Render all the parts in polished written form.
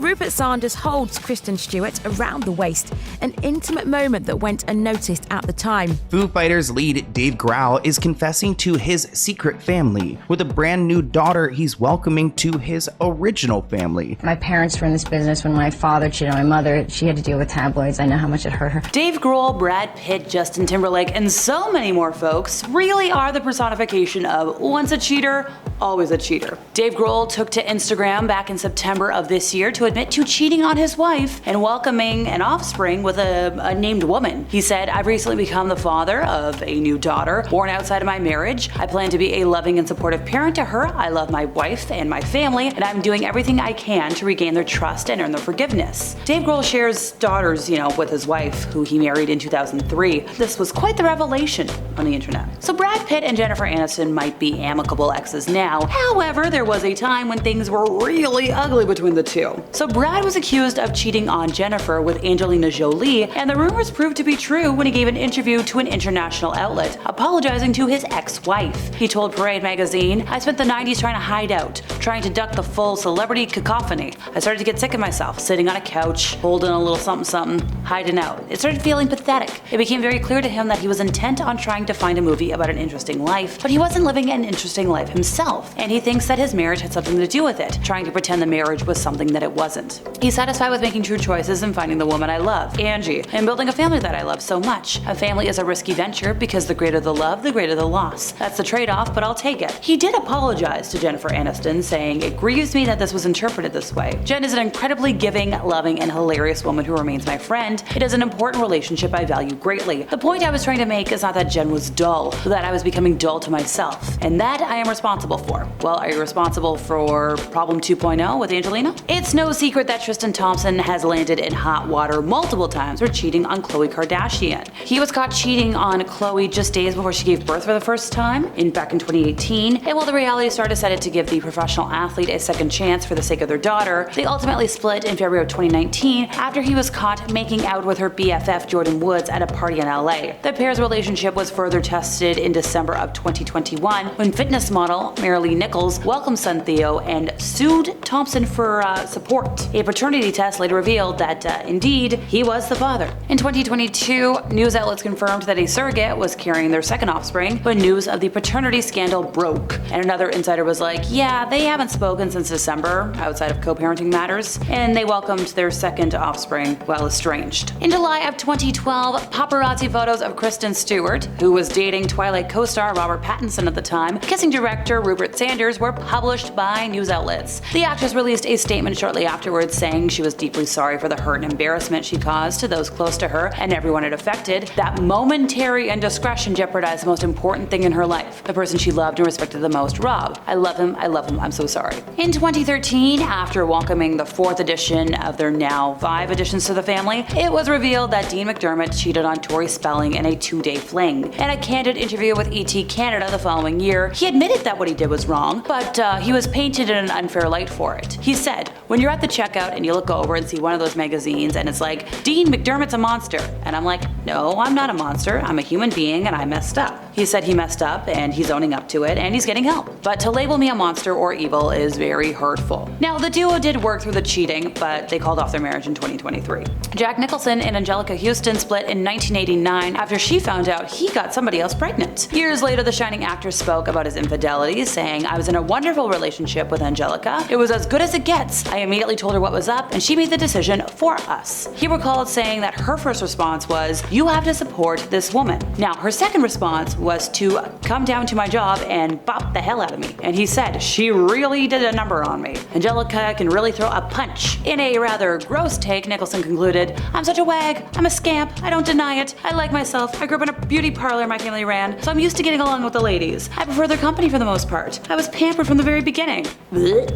Rupert Sanders holds Kristen Stewart around the waist, an intimate moment that went unnoticed at the time. Foo Fighters lead Dave Grohl is confessing to his secret family with a brand new daughter he's welcoming to his original family. My parents were in this business when my father cheated on my mother. She had to deal with tabloids. I know how much it hurt her. Dave Grohl, Brad Pitt, Justin Timberlake, and so many more folks really are the personification of once a cheater, always a cheater. Dave Grohl took to Instagram back in September of this year to admit to cheating on his wife and welcoming an offspring with a named woman. He said, "I've recently become the father of a new daughter born outside of my marriage. I plan to be a loving and supportive parent to her. I love my wife and my family, and I'm doing everything I can to regain their trust and earn their forgiveness." Dave Grohl shares daughters, with his wife, who he married in 2003. This was quite the revelation on the internet. So Brad Pitt and Jennifer Aniston might be amicable exes now. However, there was a time when things were really ugly between the two. So Brad was accused of cheating on Jennifer with Angelina Jolie, and the rumors proved to be true when he gave an interview to an international outlet, apologizing to his ex-wife. He told Parade magazine, "I spent the 90s trying to hide out, trying to duck the full celebrity cacophony. I started to get sick of myself, sitting on a couch, holding a little something, hiding out. It started feeling pathetic. It became very clear to him that he was intent on trying to find a movie about an interesting life, but he wasn't living an interesting life himself, and he thinks that his marriage had something to do with it, trying to pretend the marriage was something that it wasn't. He's satisfied with making true choices and finding the woman I love, Angie, and building a family that I love so much. A family is a risky venture because the greater the love, the greater the loss. That's the trade-off, but I'll take it." He did apologize to Jennifer Aniston, saying, "It grieves me that this was interpreted this way. Jen is an incredibly giving, loving, and hilarious woman who remains my friend. It is an important relationship I value greatly. The point I was trying to make is not that Jen was dull, but that I was becoming dull to myself, and that I am responsible for." Well, are you responsible for problem 2.0 with Angelina? It's no secret that Tristan Thompson has landed in hot water multiple times for cheating on Khloe Kardashian. He was caught cheating on Khloe just days before she gave birth for the first time, back in 2018, and while the reality star decided to give the professional athlete a second chance for the sake of their daughter, they ultimately split in February of 2019 after he was caught making out with her BFF Jordan Woods at a party in LA. The pair's relationship was further tested in December of 2021 when fitness model Marilee Nichols welcomed son Theo and sued Thompson for support. A paternity test later revealed that indeed he was the father. In 2022, news outlets confirmed that a surrogate was carrying their second offspring, but news of the paternity scandal broke. And another insider was like, "Yeah, they haven't spoken since December outside of co-parenting matters," and they welcomed their second offspring while estranged. In July of 2012, paparazzi photos of Kristen Stewart, who was dating Twilight co-star Robert Pattinson at the time, kissing director Rupert Sanders, were published by news outlets. The actress released a statement shortly afterwards saying she was deeply sorry for the hurt and embarrassment she caused to those close to her and everyone it affected. That momentary indiscretion jeopardized the most important thing in her life, the person she loved and respected the most, Rob. I love him, I'm so sorry. In 2013, after welcoming the 4th edition of their now 5 additions to the family, it was revealed that Dean McDermott cheated on Tori Spelling in a 2-day fling. In a candid interview with ET Canada the following year, he admitted that what he did was wrong, but he was painted in an unfair light for it. He said, "When you're at the checkout and you look over and see one of those magazines and it's like, Dean McDermott's a monster," and I'm like, "No, I'm not a monster, I'm a human being and I messed up." He said he messed up and he's owning up to it and he's getting help. But to label me a monster or evil is very hurtful. Now, the duo did work through the cheating, but they called off their marriage in 2023. Jack Nicholson and Angelica Houston split in 1989 after she found out he got somebody else pregnant. Years later, the shining actor spoke about his infidelity, saying, "I was in a wonderful relationship with Angelica. It was as good as it gets. I immediately told her what was up and she made the decision for us." He recalled saying that her first response was, "You have to support this woman." Now, her second response was to come down to my job and bop the hell out of me. And he said, "She really did a number on me. Angelica can really throw a punch." In a rather gross take, Nicholson concluded, "I'm such a wag. I'm a scamp. I don't deny it. I like myself. I grew up in a beauty parlor my family ran, so I'm used to getting along with the ladies. I prefer their company for the most part. I was pampered from the very beginning."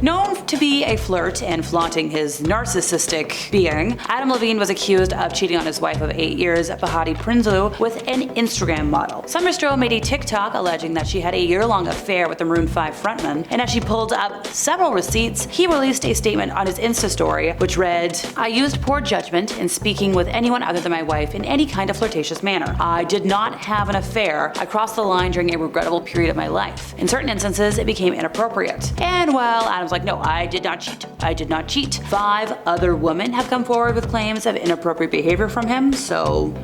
Known to be a flirt and flaunting his narcissistic being, Adam Levine was accused of cheating on his wife of 8 years Bahati Prinsloo with an Instagram model. Summer made a TikTok alleging that she had a year-long affair with the Maroon 5 frontman, and as she pulled up several receipts, he released a statement on his Insta story which read, "I used poor judgment in speaking with anyone other than my wife in any kind of flirtatious manner. I did not have an affair. I crossed the line during a regrettable period of my life. In certain instances, it became inappropriate." And well, Adam's like, "No, I did not cheat. I did not cheat." 5 other women have come forward with claims of inappropriate behavior from him, so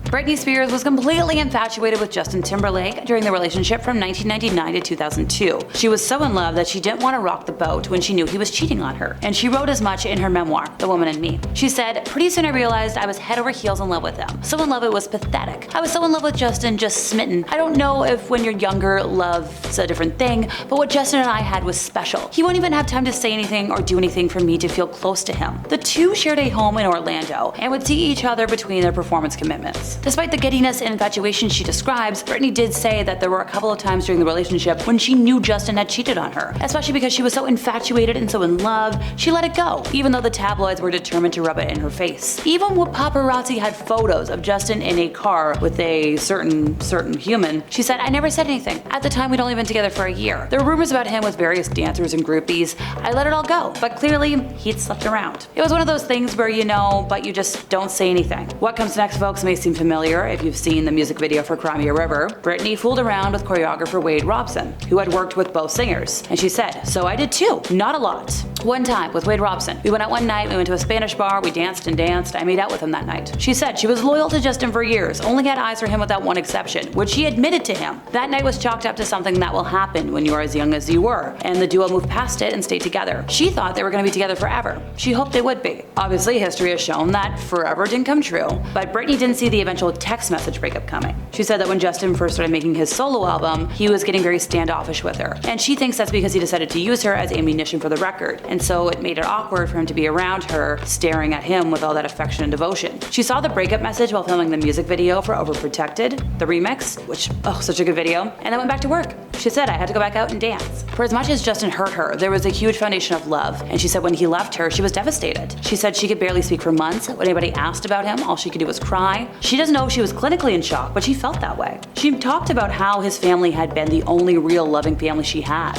Britney Spears was completely infatuated with Justin Timberlake during the relationship from 1999 to 2002. She was so in love that she didn't want to rock the boat when she knew he was cheating on her, and she wrote as much in her memoir, The Woman in Me. She said, "Pretty soon I realized I was head over heels in love with him. So in love it was pathetic. I was so in love with Justin, just smitten. I don't know if when you're younger, love's a different thing, but what Justin and I had was special. He won't even have time to say anything or do anything for me to feel close to him." The two shared a home in Orlando and would see each other between their performance commitments. Despite the giddiness and infatuation she describes, Britney did say that there were a couple of times during the relationship when she knew Justin had cheated on her, especially because she was so infatuated and so in love, she let it go, even though the tabloids were determined to rub it in her face. Even when paparazzi had photos of Justin in a car with a certain human, she said, "I never said anything. At the time, we'd only been together for a year. There were rumors about him with various dancers and groupies. I let it all go, but clearly, he'd slept around." It was one of those things where you know, but you just don't say anything. What comes next, folks, may seem familiar if you've seen the music video for Cry Me a River. Britney fooled around with choreographer Wade Robson, who had worked with both singers. And she said, "So I did too. Not a lot. One time with Wade Robson, we went out one night, we went to a Spanish bar, we danced and danced. I made out with him that night." She said she was loyal to Justin for years, only had eyes for him with that one exception, which she admitted to him. That night was chalked up to something that will happen when you are as young as you were, and the duo moved past it and stayed together. She thought they were going to be together forever. She hoped they would be. Obviously, history has shown that forever didn't come true, but Britney didn't see the eventual text message breakup coming. She said that when Justin first started making his solo album, he was getting very standoffish with her, and she thinks that's because he decided to use her as ammunition for the record, and so it made it awkward for him to be around her, staring at him with all that affection and devotion. She saw the breakup message while filming the music video for Overprotected, the remix, which, oh, such a good video, and then went back to work. She said, "I had to go back out and dance." For as much as Justin hurt her, there was a huge foundation of love, and she said when he left her, she was devastated. She said she could barely speak for months. When anybody asked about him, all she could do was cry. She doesn't know if she was clinically in shock, but she felt that way. She talked about how his family had been the only real loving family she had.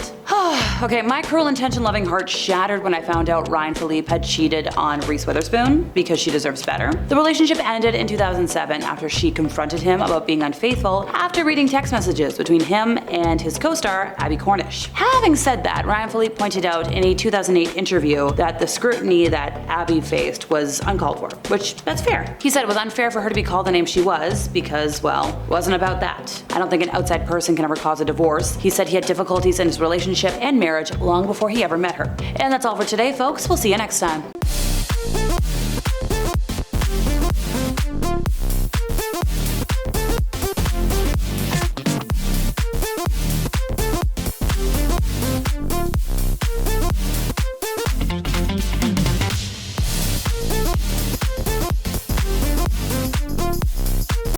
Okay, my cruel intention loving heart shattered when I found out Ryan Phillippe had cheated on Reese Witherspoon because she deserves better. The relationship ended in 2007 after she confronted him about being unfaithful after reading text messages between him and his co-star Abby Cornish. Having said that, Ryan Phillippe pointed out in a 2008 interview that the scrutiny that Abby faced was uncalled for, which that's fair. He said it was unfair for her to be called the name she was because, well, it wasn't about that. I don't think an outside person can ever cause a divorce. He said he had difficulties in his relationship and marriage long before he ever met her. And that's all for today, folks. We'll see you next time.